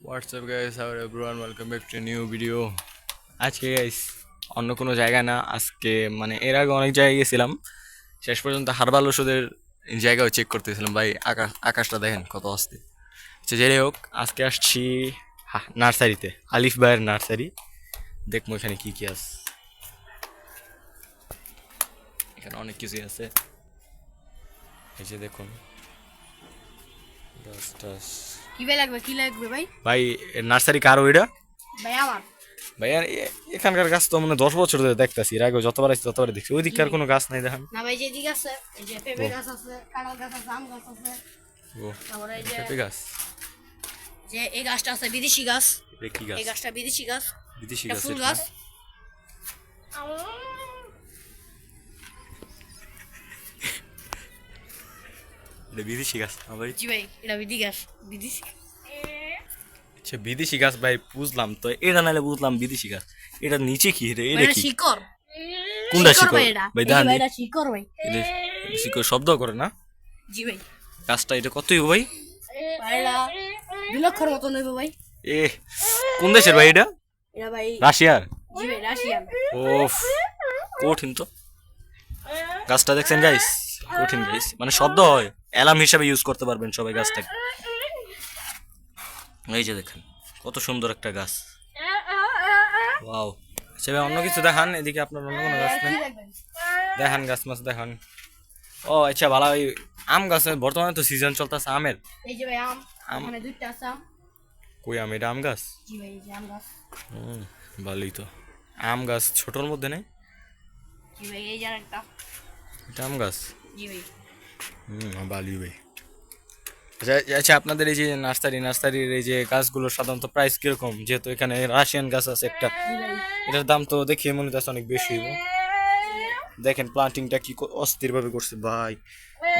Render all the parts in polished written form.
What's up guys, how are everyone? Welcome back to a new video. আজকে guys অন্য কোনো জায়গা না, আজকে মানে এর আগে অনেক জায়গায় গেছিলাম, শেষ পর্যন্ত হারবাল ওষুধের জায়গাও চেক করতেছিলাম। ভাই আকাশটা দেখেন কত অস্থির। আচ্ছা যাই হোক, আজকে আসছি নার্সারিতে, আলিফ ভাইয়ের নার্সারি। দেখবো এখানে কি কি আছে। এখানে অনেক কিছুই আছে, এই যে দেখুন গাছ টাছ। কি লাগবে ভাই? ভাই নার্সারি কার ওইটা? ভাই আমার। ভাই এখানকার গাছ তো মানে 10 বছর ধরে দেখতেছি, এর আগে যতবার আসছি ততবার দেখছি। ওই দিককার কোনো গাছ নাই দেখেন? না ভাই, যে দিক আছে, এই যে পেঁপে গাছ আছে, কাঁঠাল গাছ আছে, আম গাছ আছে। ও তারপরে এই যে পেঁপে গাছ। যে এই গাছটা আছে বিদেশি গাছ। এটা কি গাছ? এই গাছটা বিদেশি গাছ। বিদেশি এটা গাছ? ফুল এটা গাছ। এটা বিদেশি গাছ না ভাই? জি ভাই, এটা বিদেশি গাছ। বিদেশি। আচ্ছা বিদেশি গাছ ভাই বুঝলাম, তো এটা নাহলে বুঝলাম বিদেশি গাছ। এটা নিচে কি রে? এটা এটা কি? শিকড়। কোনটা শিকড় ভাই? এটা ভাই? এই যে দাঁড়ান, ভাই, এটা শিকড় ভাই। এটা শিকড় শব্দ করে না? জি ভাই। গাছটা এটা কতই ভাই? ভাই এটা 2 লক্ষর মতো নেব ভাই। এ কোন দেশের ভাই এটা? এটা ভাই রাশিয়ার? জি ভাই, রাশিয়ান। ওফ কঠিন তো। গাছটা দেখছেন গাইস? কঠিন গাইস, মানে শব্দ হয়, অ্যালার্ম হিসাবে ইউজ করতে পারবেন সবাই গাছটাকে। এই যে দেখেন কত সুন্দর একটা গাছ। ওয়াও। আচ্ছা ভাই অন্য কিছু দেখান, এদিকে আপনার অন্য কোনো গাছ নেই? দেখান গাছ মাছ দেখান। ও আচ্ছা ভালো। ওই আম গাছ বর্তমানে তো সিজন চলতেছে আমের। এই যে ভাই আম, এখানে দুইটা আছে আম। কই আম? এটা আম গাছ? জি ভাই, এই যে আম গাছ। ভালোই তো। আম গাছ ছোটর মধ্যে নেই? জি ভাই, এই যে আরেকটা। এটা আম গাছ? জি ভাই। ভালোই ভাই। আচ্ছা আচ্ছা, আপনাদের এই যে নার্সারির এই যে গাছগুলো সাধারণত প্রাইস কিরকম? যেহেতু এখানে রাশিয়ান গাছ আছে একটা, জি ভাই। এটার দাম তো দেখে মনে হচ্ছে অনেক বেশি। দেখেন প্লান্টিংটা কি অস্থির ভাবে করছে ভাই,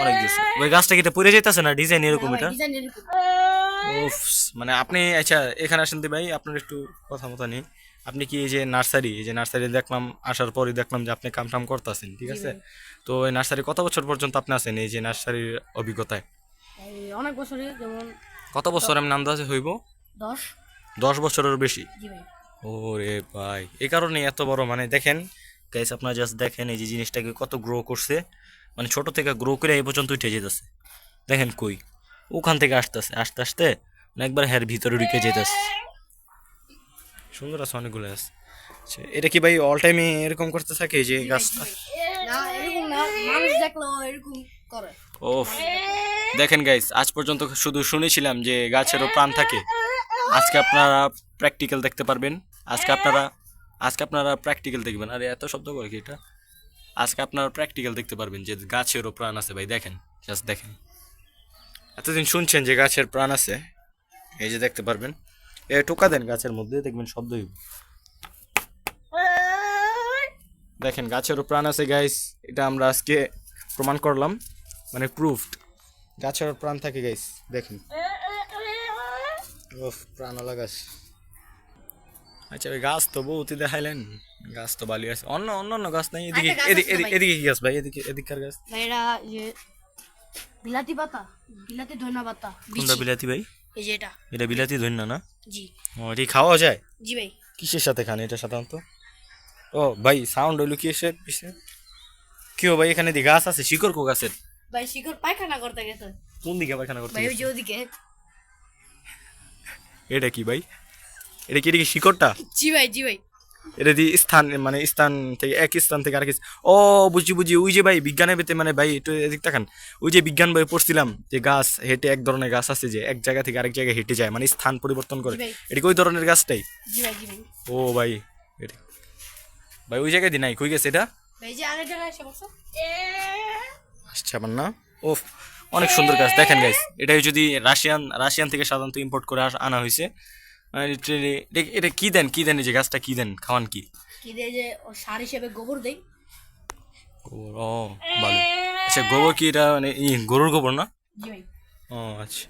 অনেক বেশি। ওই গাছটা কি এটা পড়ে যাইতেছে না? ডিজাইন এরকম এটা? ডিজাইন এরকম। উফ, মানে আপনি আচ্ছা এখানে আসেন তো ভাই, আপনার একটু কথা মতো নেই। আপনি কি এই যে নার্সারি দেখলাম, আসার পরই দেখলাম যে আপনি কাম টাম করতেছেন, ঠিক আছে? তো এই নার্সারি কত বছর পর্যন্ত আপনি আছেন এই যে নার্সারির অভিজ্ঞতায়? এই অনেক বছরই, যেমন কত বছর আমি আন্দাজে হইব? 10। 10 বছরের বেশি? জি ভাই। ওরে ভাই, এই কারণে এত বড়। মানে দেখেন গাইস, আপনারা জাস্ট দেখেন এই যে জিনিসটাকে কত গ্রো করছে, মানে ছোট থেকে গ্রো করে এই পর্যন্ত উঠে যেতেছে। দেখেন কই ওখান থেকে আসতেছে, আস্তে আস্তে মানে একবার হের ভিতরে ঢুকে যেতেছে। সুন্দর আছে, অনেকগুলো আছে। আচ্ছা, এটা কি ভাই অল টাইমে এরকম করতে থাকে এই যে জি ভাই, জি গাছটা? ভাই। না এরকম না, মানুষ দেখলো এরকম করে। ওফ, দেখেন গাইস, আজ পর্যন্ত শুধু শুনেছিলাম যে গাছেরও প্রাণ থাকে। আজকে আপনারা প্র্যাকটিক্যাল দেখতে পারবেন। আজকে আপনারা প্র্যাকটিক্যাল দেখবেন। আরে এত শব্দ করে কি এটা? আজকে আপনারা প্র্যাকটিক্যাল দেখতে পারবেন যে গাছেরও প্রাণ আছে ভাই। দেখেন, জাস্ট দেখেন। এতদিন শুনছেন যে গাছের প্রাণ আছে, এই যে দেখতে পারবেন। এ টোকা দেন গাছের মধ্যে, দেখবেন শব্দ হইব। দেখেন গাছেরও প্রাণ আছে গাইস, এটা আমরা আজকে প্রমাণ করলাম, মানে প্রুফড। গাছেরও প্রাণ থাকে গাইস, দেখেন। ওফ, প্রাণওয়ালা গাছ। আচ্ছা ওই গাছ তো বহুতই দেখাইলেন, গাছ তো ভালোই আছে। অন্য গাছ নাই? এদিকে আরেকটা গাছ আছে ভাই। এদিকে কি গাছ ভাই? এদিককার গাছ ভাই এটা যে বিলাতি পাতা, বিলাতি ধনিয়া পাতা। কোনটা বিলাতি ভাই? এই যে এটা। এটা বিলাতি ধন্যা না? জি। ও এটি খাওয়া যায়? জি ভাই। কিসের সাথে খান এটা সাধারণত? ও ভাই সাউন্ড হইলো কিসের পিছে? কি ভাই এখানে দি গাছ আছে? শিকড় কো গাছের? ভাই শিকড় পায়খানা করতে গেছে। কোন দিকে পায়খানা করতে ভাই ওই গেছে? যে ওদিকে। এটা কি ভাই? এটা কি শিকড়টা? জি ভাই, জি ভাই। এটা দি স্থান, মানে স্থান থেকে এক স্থান থেকে আরেক ও বুঝি ওই যে ভাই বিজ্ঞানের ভিতরে, মানে ভাই একটু এদিক তাকান। ওই যে বিজ্ঞান বই পড়ছিলাম যে গাছ হেঁটে, এক ধরনের গাছ আছে যে এক জায়গা থেকে আরেক জায়গায় হেঁটে যায়, মানে স্থান পরিবর্তন করে। জি ভাই। এটা কি ওই ধরনের গাছটাই? জি ভাই, জি ভাই। ও ভাই, এটা ভাই ওই জায়গায় দি নাই, কই গেছে এটা? ভাই যে আরেক জায়গায় এসে বসো। আসছে আমার না। ও অনেক সুন্দর গাছ। দেখেন গাইস, এটাই যদি রাশিয়ান থেকে সাধারণত ইম্পোর্ট করে আনা হয়েছে। মানে literally এটা কি দেন এই যে গাছটা কি দেন, খাওয়ান কি? কি দিয়ে যে ও সার হিসেবে গোবর দেই। গোবর? ও ভালো। আচ্ছা গোবর কি এটা মানে গরুর গোবর না? জি ভাই। ও আচ্ছা,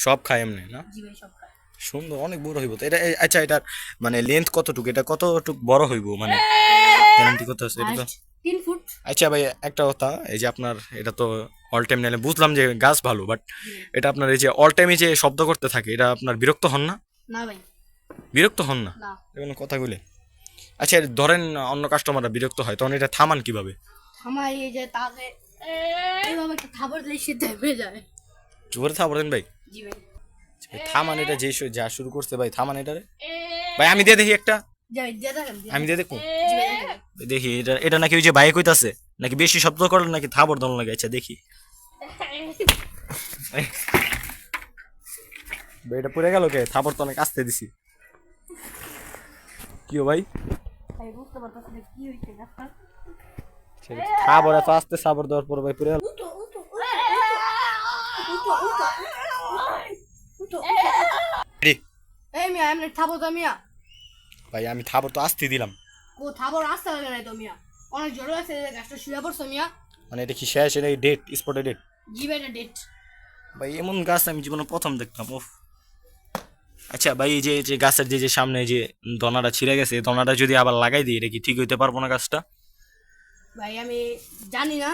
সব খায় এমনি না? জি ভাই, সব খায়। সুন্দর, অনেক বড় হইব তো এটা। আচ্ছা এটার মানে লেন্থ কতটুকু, এটা কতটুকু বড় হইব, মানে গ্যারান্টি কত আছে এটা তো? 3 ফুট। আচ্ছা ভাই একটা কথা, এই যে আপনার এটা তো অল টাইম নিলে বুঝলাম যে গাছ ভালো, বাট এটা আপনার এই যে অল টাইমে যে শব্দ করতে থাকে এটা আপনার বিরক্ত হন না? না ভাই, বিরক্ত হন না না। এগুলো কথাগুলি? আচ্ছা ধরেন অন্য কাস্টমাররা বিরক্ত হয় তখন এটা থামান কিভাবে? আমার এই যে তাকে এইভাবে একটা থাবড় দিলে সে থেমে যায়। জোরে থাপড় দেন ভাই। জি ভাই। ভাই, থামান এটা যে যা শুরু করছে ভাই, থামান এটা রে। ভাই আমি দিয়ে দেখি একটা, জি ভাই, দিয়ে দেখেন। আমি দিয়ে দেখবো। জি ভাই, দেখেন। দেখি এটা এটা নাকি ওই যে বাইক হইতাছে নাকি বেশি শব্দ করলে নাকি থাপড় দল লাগে। আচ্ছা দেখি ভাই, এটা পড়ে গেল কে? থাপড় তো অনেক আস্তে দিছি। কি ভাই ভাই বুঝতে পারতেছি না কি হইছে গাছটা। থাপড় এত আস্তে সাবর দেওয়ার পর ভাই পড়ে গেল। উঠো উঠো উঠো উঠো উঠো। এই মিয়া এমনি থাবো তো মিয়া। ভাই আমি থাপড় তো আস্তে দিলাম। কো থাবড় আসতে লাগে না তো মিয়া, অনেক জোরে আছে গাছটা শুয়ে পড়ছে মিয়া। মানে এটা কি শেষ? এটা ডেট স্পটে ডেট? জি ভাই, এটা ডেট। ভাই এমন গাছ আমি জীবনে প্রথম দেখলাম। উফ। আচ্ছা ভাই এই যে গাছের যে সামনে যে দনাটা ছিঁড়ে গেছে, দনাটা যদি আবার লাগাই দিই এটা কি ঠিক হইতে পারবো না গাছটা? ভাই আমি জানি না,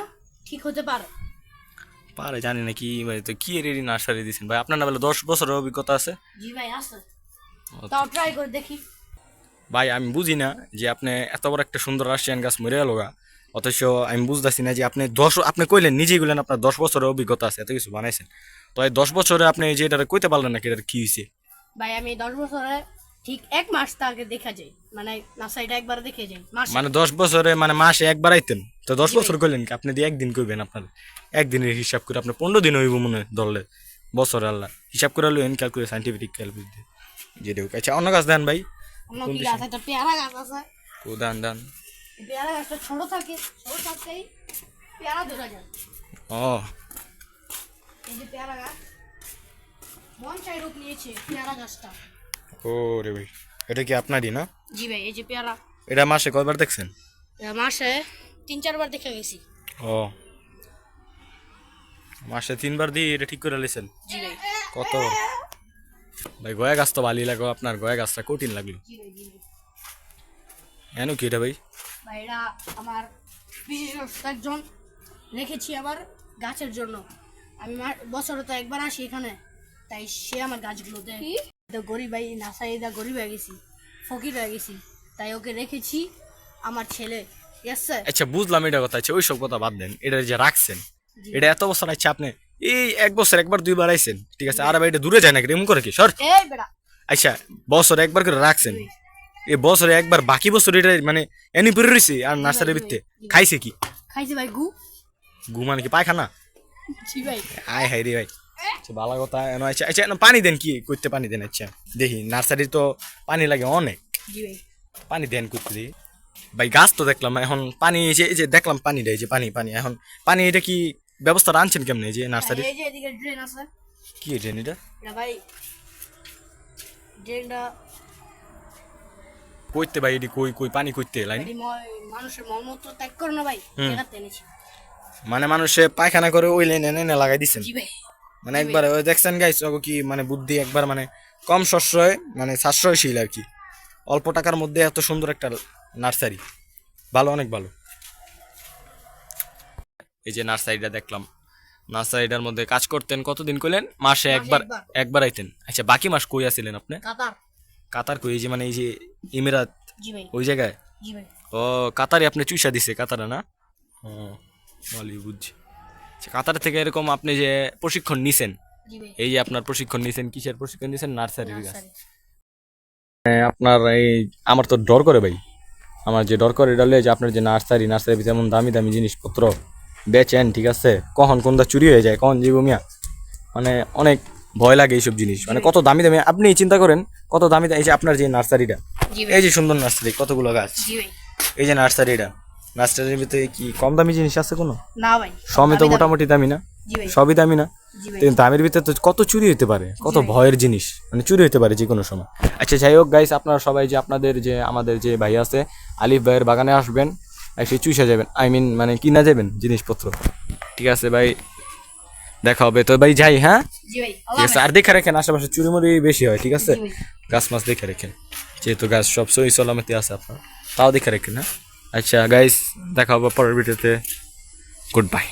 ঠিক হতে পারে। পারে জানি না কি ভাই, তো কি রেডি নার্সারি দিছেন ভাই? আপনার না বলে 10 বছরের অভিজ্ঞতা আছে? জি ভাই আছে, তাও ট্রাই করে দেখি। ভাই আমি বুঝি না যে আপনি এত বড় একটা সুন্দর রাশিয়ান গাছ মরে গেল গা, অথচ আমি বুঝতেছি না যে আপনি কইলেন নিজেই কইলেন আপনার 10 বছরের অভিজ্ঞতা আছে, এত কিছু বানাইছেন, তো এই 10 বছরে আপনি এই যে এটা কইতে পারলেন না কি এটা কি হয়েছে? ভাই আমি 10 বছরে ঠিক 1 মাস আগে দেখা যায়, মানে নার্সারিটা একবার দেখে যাই মাসে। মানে 10 বছরে মানে মাসে একবার আইতেন, তো 10 জি বছর কইলেন কি? আপনি দিয়ে একদিন কইবেন আপনার একদিনের হিসাব করে আপনার 15 দিন হইব মনে হয় ধরলে বছর। আল্লাহ হিসাব করে লইন ক্যালকুলেট সাইন্টিফিক ক্যালকুলেট যে দেখ। আচ্ছা অন্য গাছ দেন ভাই। অন্য কি গাছ? একটা পেয়ারা গাছ আছে। ও দান দান। এই পেয়ারা গাছটা ছোট থাকে, ছোট থাকতেই পেয়ারা ধরা যায়। ও এই যে পেয়ারা গাছ বনসাই রূপ নিয়েছে পেয়ারা গাছটা। ও রে ভাই, এটা কি আপনারই না? জি ভাই, এই যে পেয়ারা, এটা মাসে কয়বার দেখছেন? মাসে 3-4 বার দেখে গেছি। ও মাসে 3 বার দিয়ে এটা ঠিক করে লেছেন? জি ভাই। কত ভাই, গয়া গাছ তো ভালোই লাগো আপনার, গয়া গাছটা কঠিন লাগলো। জি ভাই, জি ভাই। এনো কি এটা ভাই? ভাই এটা আমার বিশেষজ্ঞ একজন রেখেছি আবার গাছের জন্য। আমি বছরে তো একবার আসি এখানে, তাই সে আমার গাছগুলো দেয়। তো গরিব ভাই, নার্সারিটা গরিব হয়ে গেছি, ফকির হয়ে গেছি, তাই ওকে রেখেছি আমার ছেলে। ঠিক আছে? আচ্ছা বুঝলাম এটা কথা। আচ্ছা ওইসব কথা বাদ দেন, এটা যে রাখছেন জি। এটা এত বছর আচ্ছা আপনি এই 1 বছর একবার 2 বার আইছেন, ঠিক আছে, আর ভাই এটা দূরে যায় নাকি এমন করে কি সর? এই বেটা, আচ্ছা বছরে একবার করে রাখছেন, এই বছরে একবার, বাকি বছর এটা মানে এনি পরে রইছে আর নার্সারির ভিতরে খাইছে কি? খাইছে ভাই গু। ঘুম মানে কি পায়খানা? জি ভাই। আয় হাই রে ভাই, আচ্ছা ভালো কথা। আচ্ছা আচ্ছা না, পানি দেন কি করতে? পানি দেন। আচ্ছা দেখি নার্সারি তো পানি লাগে অনেক, জি ভাই। পানি দেন করতে দিই ভাই। গাছ তো দেখলাম, এখন পানি এই যে দেখলাম পানি দেয় যে পানি পানি, এখন পানি এটা কি ব্যবস্থা আনছেন কেমনে এই যে নার্সারি? এই যে এদিকে ড্রেন আছে। কি ড্রেন এটা? এটা ভাই ড্রেনটা কইতে ভাই এটি কই কই পানি কইতে লাইন? মানুষের মলমূত্র ত্যাগ করে না ভাই, এটা টেনেছি। মানে মানুষে পায়খানা করে ওই লাইন এনে লাগাই দিছেন? জি ভাই। মানে একবার ওই দেখছেন গাইস কি মানে বুদ্ধি, একবার মানে কম সাশ্রয়, মানে সাশ্রয়শীল আর কি, অল্প টাকার মধ্যে এত সুন্দর একটা নার্সারি, ভালো, অনেক ভালো। এই যে নার্সারিটা দেখলাম, নার্সারিটার মধ্যে কাজ করতেন কতদিন কইলেন? মাসে একবার একবার। একবার আইতেন। আচ্ছা বাকি মাস কই আছিলেন আপনি? কাতার। কাতার কই? এই যে মানে এই যে ইমিরাত জি ভাই। ওই জায়গায়? জি ভাই। ও কাতারে আপনি চুইসা দিছে কাতারে না? ও ভালোই বুঝছি। আচ্ছা কাতার থেকে এরকম আপনি যে প্রশিক্ষণ নিছেন, জি ভাই। এই যে আপনার প্রশিক্ষণ নিছেন, কিসের প্রশিক্ষণ নিছেন? নার্সারির গাছ। নার্সারি। আপনার এই আমার তো ডর করে ভাই, আমার যে ডর করে এটা হলো যে আপনার যে নার্সারি যেমন দামি দামি জিনিসপত্র বেচেন, ঠিক আছে, কখন কোনটা চুরি হয়ে যায়, কখন জীব মিয়া, মানে অনেক ভয় লাগে এইসব জিনিস। মানে কত দামি দামি, আপনি চিন্তা করেন কত দামি দামি। এই যে আপনার যে নার্সারিটা, জি ভাই। এই যে সুন্দর নার্সারি, কতগুলো গাছ, জি ভাই। এই যে নার্সারির ভিতরে কি কম দামি জিনিস আছে কোনো? না ভাই। সবই তো মোটামুটি দামি না? জি ভাই। সবই দামি না? জি ভাই। কিন্তু দামের ভিতরে তো কত চুরি হতে পারে, কত ভয়ের জিনিস, মানে চুরি হতে পারে যে কোনো সময়। আচ্ছা যাই হোক গাইস, আপনারা সবাই যে আপনাদের যে আমাদের যে ভাই আছে আলিফ ভাইয়ের বাগানে আসবেন, এসে চুষে যাবেন, আই মিন মানে কিনা যাবেন জিনিসপত্র। ঠিক আছে ভাই, দেখা হবে তো ভাই, যাই। হ্যাঁ জি ভাই। ঠিক আছে, আর দেখে রাখেন আশেপাশে চুরিমুরি বেশি হয়, ঠিক আছে, জি ভাই। গাছ মাছ দেখে রাখেন, যেহেতু গাছ সব সই সালামতি আছে আপনার, তাও দেখে রাখেন। হ্যাঁ আচ্ছা গাইস, দেখা হবে পরের ভিডিওতে। Good bye.